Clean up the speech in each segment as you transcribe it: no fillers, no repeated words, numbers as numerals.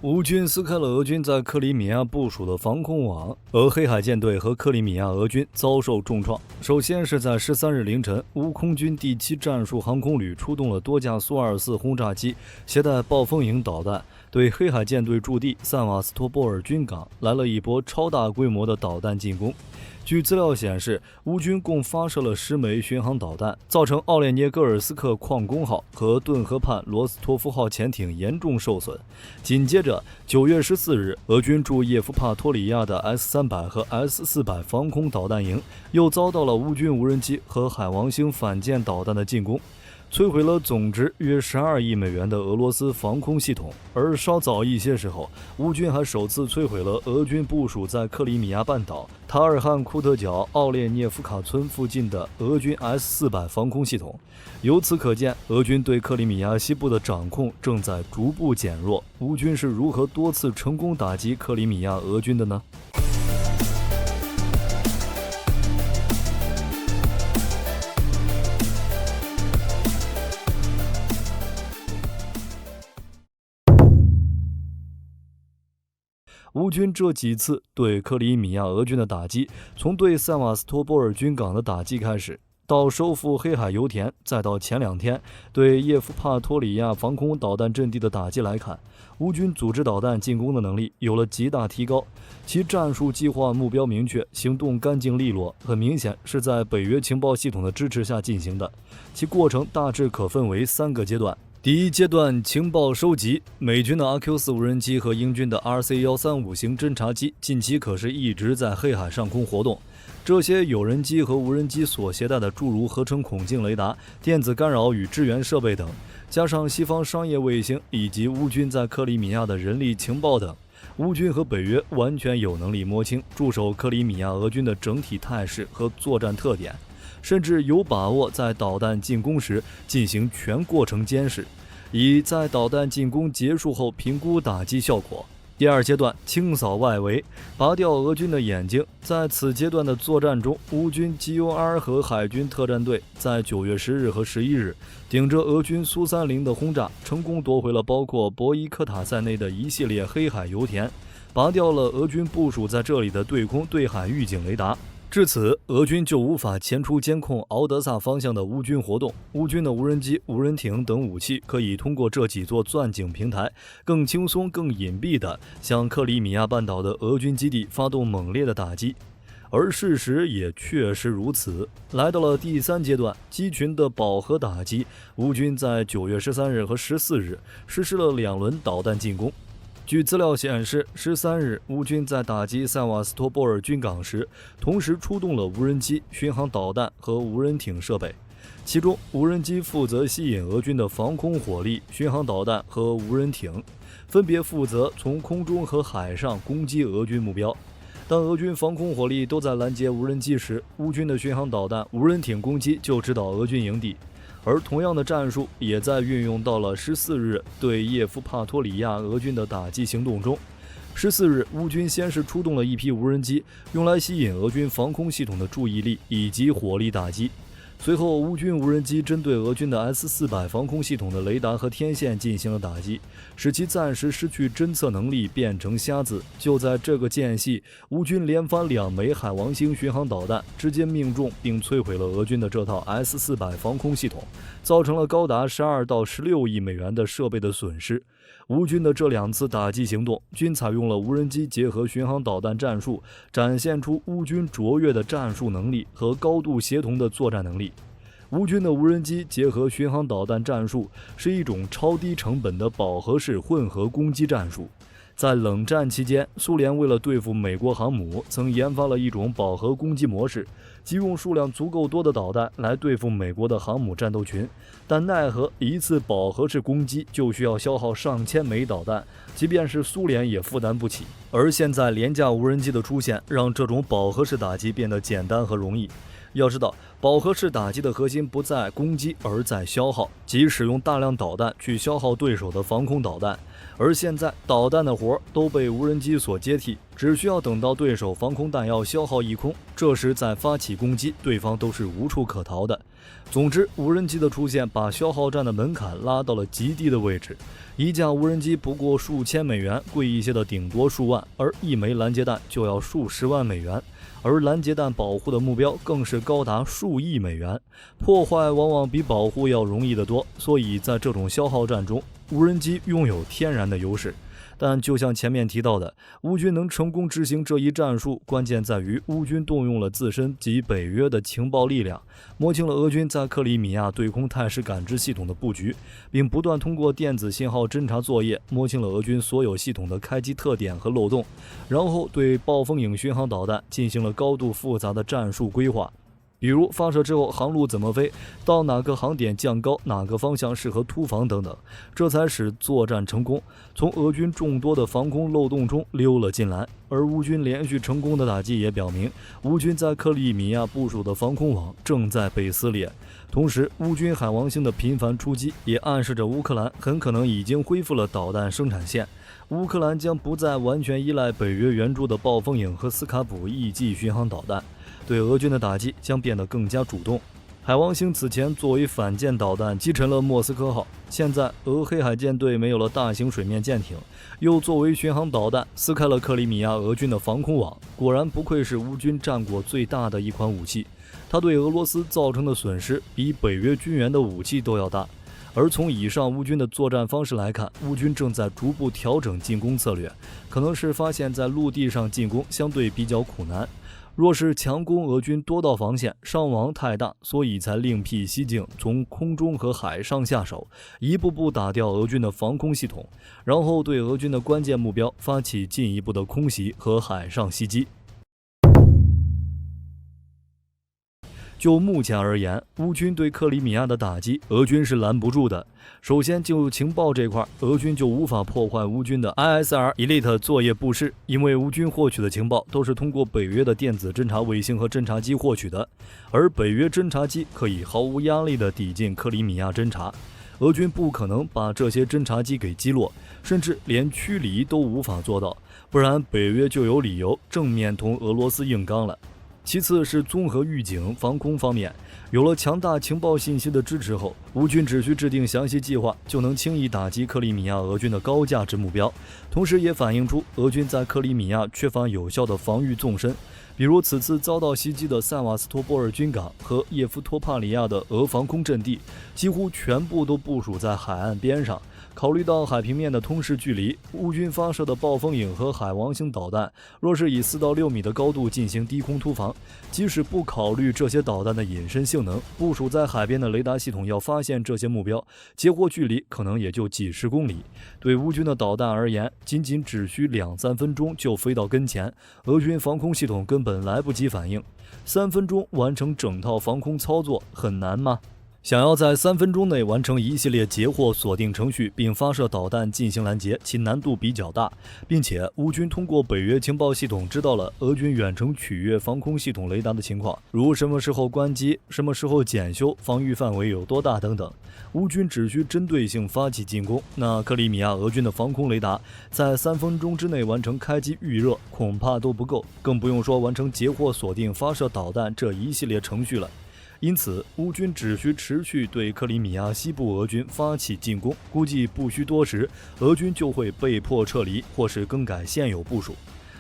乌军撕开了俄军在克里米亚部署的防空网，而黑海舰队和克里米亚俄军遭受重创。首先是在13日凌晨，乌空军第7战术航空旅出动了多架苏24轰炸机，携带暴风营导弹，对黑海舰队驻地塞瓦斯托波尔军港来了一波超大规模的导弹进攻。据资料显示，乌军共发射了10枚巡航导弹，造成奥列涅戈尔斯克矿工号和顿河畔罗斯托夫号潜艇严重受损。紧接着，9月14日，俄军驻叶夫帕托里亚的 S-300和 S-400防空导弹营又遭到了乌军无人机和海王星反舰导弹的进攻，摧毁了总值约12亿美元的俄罗斯防空系统。而稍早一些时候，乌军还首次摧毁了俄军部署在克里米亚半岛塔尔汉库特角奥列涅夫卡村附近的俄军 S-400防空系统。由此可见，俄军对克里米亚西部的掌控正在逐步减弱。乌军是如何多次成功打击克里米亚俄军的呢？乌军这几次对克里米亚俄军的打击，从对塞瓦斯托波尔军港的打击开始，到收复黑海油田，再到前2天对叶夫帕托里亚防空导弹阵地的打击来看，乌军组织导弹进攻的能力有了极大提高，其战术计划目标明确，行动干净利落，很明显是在北约情报系统的支持下进行的。其过程大致可分为3个阶段。第一阶段，情报收集。美军的 RQ-4无人机和英军的 RC-135型侦察机近期可是一直在黑海上空活动。这些有人机和无人机所携带的诸如合成孔径雷达、电子干扰与支援设备等，加上西方商业卫星以及乌军在克里米亚的人力情报等，乌军和北约完全有能力摸清驻守克里米亚俄军的整体态势和作战特点，甚至有把握在导弹进攻时进行全过程监视，以在导弹进攻结束后评估打击效果。第二阶段，清扫外围，拔掉俄军的眼睛。在此阶段的作战中，乌军 GUR 和海军特战队在9月10日和11日顶着俄军苏30的轰炸，成功夺回了包括博伊科塔在内的一系列黑海油田，拔掉了俄军部署在这里的对空对海预警雷达。至此，俄军就无法前出监控敖德萨方向的乌军活动。乌军的无人机、无人艇等武器可以通过这几座钻井平台，更轻松、更隐蔽地向克里米亚半岛的俄军基地发动猛烈的打击。而事实也确实如此。来到了第3阶段，机群的饱和打击，乌军在9月13日和14日实施了2轮导弹进攻。据资料显示，13日乌军在打击塞瓦斯托波尔军港时，同时出动了无人机、巡航导弹和无人艇设备。其中，无人机负责吸引俄军的防空火力，巡航导弹和无人艇分别负责从空中和海上攻击俄军目标。当俄军防空火力都在拦截无人机时，乌军的巡航导弹、无人艇攻击就直捣俄军营地。而同样的战术也在运用到了14日对叶夫帕托里亚俄军的打击行动中。14日，乌军先是出动了一批无人机，用来吸引俄军防空系统的注意力以及火力打击。随后，乌军无人机针对俄军的 S-400防空系统的雷达和天线进行了打击，使其暂时失去侦测能力，变成瞎子。就在这个间隙，乌军连发2枚海王星巡航导弹，直接命中并摧毁了俄军的这套 S-400防空系统，造成了高达12到16亿美元的设备的损失。乌军的这2次打击行动均采用了无人机结合巡航导弹战术，展现出乌军卓越的战术能力和高度协同的作战能力。乌军的无人机结合巡航导弹战术是一种超低成本的饱和式混合攻击战术。在冷战期间，苏联为了对付美国航母，曾研发了一种饱和攻击模式，即用数量足够多的导弹来对付美国的航母战斗群，但奈何一次饱和式攻击就需要消耗上千枚导弹，即便是苏联也负担不起。而现在廉价无人机的出现，让这种饱和式打击变得简单和容易。要知道，饱和式打击的核心不在攻击，而在消耗，即使用大量导弹去消耗对手的防空导弹。而现在，导弹的活都被无人机所接替，只需要等到对手防空弹药消耗一空，这时再发起攻击，对方都是无处可逃的。总之，无人机的出现把消耗战的门槛拉到了极低的位置。一架无人机不过数千美元，贵一些的顶多数万，而一枚拦截弹就要数十万美元，而拦截弹保护的目标更是高达数亿美元，破坏往往比保护要容易得多。所以在这种消耗战中，无人机拥有天然的优势。但就像前面提到的，乌军能成功执行这一战术，关键在于乌军动用了自身及北约的情报力量，摸清了俄军在克里米亚对空态势感知系统的布局，并不断通过电子信号侦察作业摸清了俄军所有系统的开机特点和漏洞，然后对暴风影巡航导弹进行了高度复杂的战术规划。比如发射之后航路怎么飞，到哪个航点降高，哪个方向适合突防等等，这才使作战成功从俄军众多的防空漏洞中溜了进来。而乌军连续成功的打击也表明，乌军在克里米亚部署的防空网正在被撕裂。同时，乌军海王星的频繁出击也暗示着乌克兰很可能已经恢复了导弹生产线，乌克兰将不再完全依赖北约援助的暴风影和斯卡普 E-G 巡航导弹，对俄军的打击将变得更加主动。海王星此前作为反舰导弹击沉了莫斯科号，现在俄黑海舰队没有了大型水面舰艇，又作为巡航导弹撕开了克里米亚俄军的防空网。果然不愧是乌军战果最大的一款武器，它对俄罗斯造成的损失比北约军援的武器都要大。而从以上乌军的作战方式来看，乌军正在逐步调整进攻策略，可能是发现在陆地上进攻相对比较苦难，若是强攻俄军多道防线，伤亡太大，所以才另辟蹊径，从空中和海上下手，一步步打掉俄军的防空系统，然后对俄军的关键目标发起进一步的空袭和海上袭击。就目前而言，乌军对克里米亚的打击，俄军是拦不住的。首先就情报这块，俄军就无法破坏乌军的 ISR Elite 作业布施，因为乌军获取的情报都是通过北约的电子侦察卫星和侦察机获取的，而北约侦察机可以毫无压力地抵近克里米亚侦察，俄军不可能把这些侦察机给击落，甚至连驱离都无法做到，不然北约就有理由正面同俄罗斯硬刚了。其次是综合预警防空方面，有了强大情报信息的支持后，乌军只需制定详细计划，就能轻易打击克里米亚俄军的高价值目标，同时也反映出俄军在克里米亚缺乏有效的防御纵深。比如此次遭到袭击的塞瓦斯托波尔军港和叶夫托帕里亚的俄防空阵地，几乎全部都部署在海岸边上。考虑到海平面的通视距离，乌军发射的暴风影和海王星导弹，若是以4到6米的高度进行低空突防，即使不考虑这些导弹的隐身性能，部署在海边的雷达系统要发现这些目标，截获距离可能也就几十公里。对乌军的导弹而言，仅只需2-3分钟就飞到跟前，俄军防空系统根本来不及反应。3分钟完成整套防空操作很难吗？想要在3分钟内完成一系列截获锁定程序并发射导弹进行拦截，其难度比较大，并且乌军通过北约情报系统知道了俄军远程取悦防空系统雷达的情况，如什么时候关机，什么时候检修，防御范围有多大等等。乌军只需针对性发起进攻，那克里米亚俄军的防空雷达在3分钟之内完成开机预热恐怕都不够，更不用说完成截获锁定发射导弹这一系列程序了。因此，乌军只需持续对克里米亚西部俄军发起进攻，估计不需多时，俄军就会被迫撤离或是更改现有部署。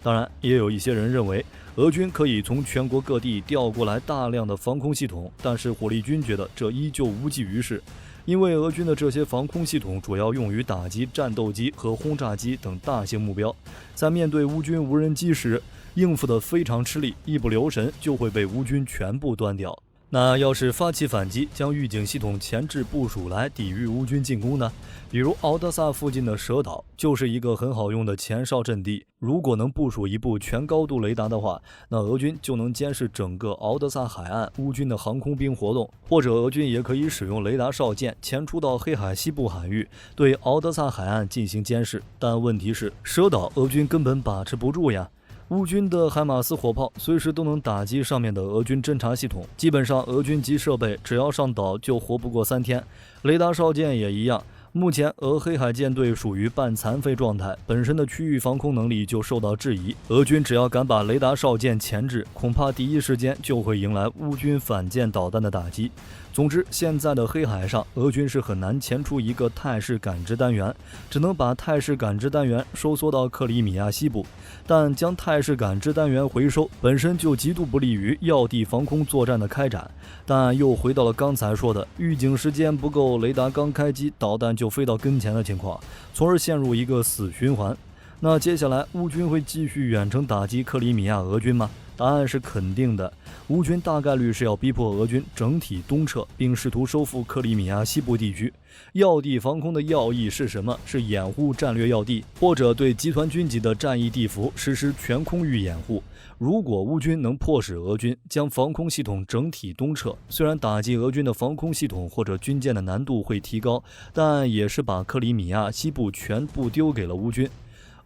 当然，也有一些人认为，俄军可以从全国各地调过来大量的防空系统，但是火力军觉得这依旧无济于事，因为俄军的这些防空系统主要用于打击战斗机和轰炸机等大型目标，在面对乌军无人机时，应付得非常吃力，一不留神就会被乌军全部端掉。那要是发起反击，将预警系统前置部署来抵御乌军进攻呢？比如敖德萨附近的蛇岛就是一个很好用的前哨阵地，如果能部署一部全高度雷达的话，那俄军就能监视整个敖德萨海岸乌军的航空兵活动，或者俄军也可以使用雷达哨舰前出到黑海西部海域，对敖德萨海岸进行监视。但问题是，蛇岛俄军根本把持不住呀。乌军的海马斯火炮随时都能打击上面的俄军侦察系统，基本上俄军级设备只要上岛就活不过3天。雷达哨舰也一样，目前俄黑海舰队属于半残废状态，本身的区域防空能力就受到质疑。俄军只要敢把雷达哨舰前置，恐怕第一时间就会迎来乌军反舰导弹的打击。总之，现在的黑海上，俄军是很难前出一个态势感知单元，只能把态势感知单元收缩到克里米亚西部。但将态势感知单元回收，本身就极度不利于要地防空作战的开展。但又回到了刚才说的，预警时间不够，雷达刚开机，导弹就飞到跟前的情况，从而陷入一个死循环。那接下来，乌军会继续远程打击克里米亚俄军吗？答案是肯定的，乌军大概率是要逼迫俄军整体东撤，并试图收复克里米亚西部地区。要地防空的要义是什么？是掩护战略要地，或者对集团军级的战役地伏实施全空域掩护。如果乌军能迫使俄军将防空系统整体东撤，虽然打击俄军的防空系统或者军舰的难度会提高，但也是把克里米亚西部全部丢给了乌军。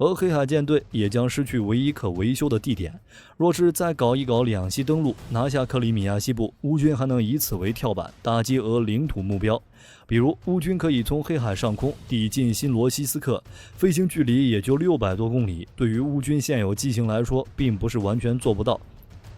而黑海舰队也将失去唯一可维修的地点。若是再搞一搞两栖登陆，拿下克里米亚西部，乌军还能以此为跳板，打击俄领土目标。比如，乌军可以从黑海上空抵近新罗西斯克，飞行距离也就600多公里，对于乌军现有机型来说，并不是完全做不到。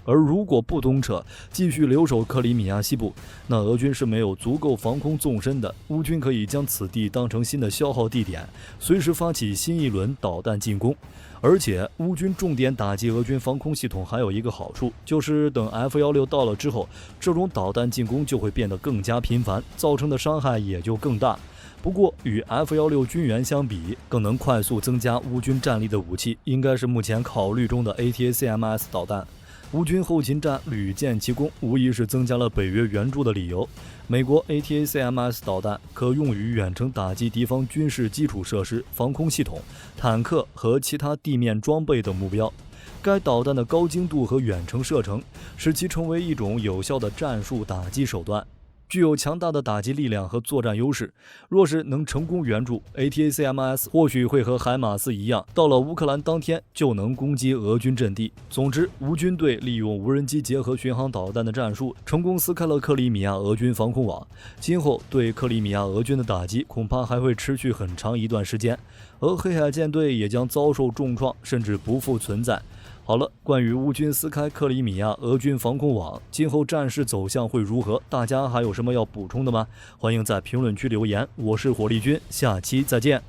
而如果不东撤，继续留守克里米亚西部，那俄军是没有足够防空纵深的。乌军可以将此地当成新的消耗地点，随时发起新一轮导弹进攻。而且，乌军重点打击俄军防空系统还有一个好处，就是等 F-16到了之后，这种导弹进攻就会变得更加频繁，造成的伤害也就更大。不过，与 F-16军援相比，更能快速增加乌军战力的武器，应该是目前考虑中的 ATACMS 导弹。乌军后勤战屡建奇功，无疑是增加了北约援助的理由。美国 ATACMS 导弹可用于远程打击敌方军事基础设施、防空系统、坦克和其他地面装备等目标。该导弹的高精度和远程射程，使其成为一种有效的战术打击手段，具有强大的打击力量和作战优势。若是能成功援助 ATACMS， 或许会和海马斯一样，到了乌克兰当天就能攻击俄军阵地。总之，乌军队利用无人机结合巡航导弹的战术，成功撕开了克里米亚俄军防空网。今后对克里米亚俄军的打击恐怕还会持续很长一段时间，而黑海舰队也将遭受重创，甚至不复存在。好了，关于乌军撕开克里米亚俄军防空网，今后战事走向会如何？大家还有什么要补充的吗？欢迎在评论区留言。我是火力军，下期再见。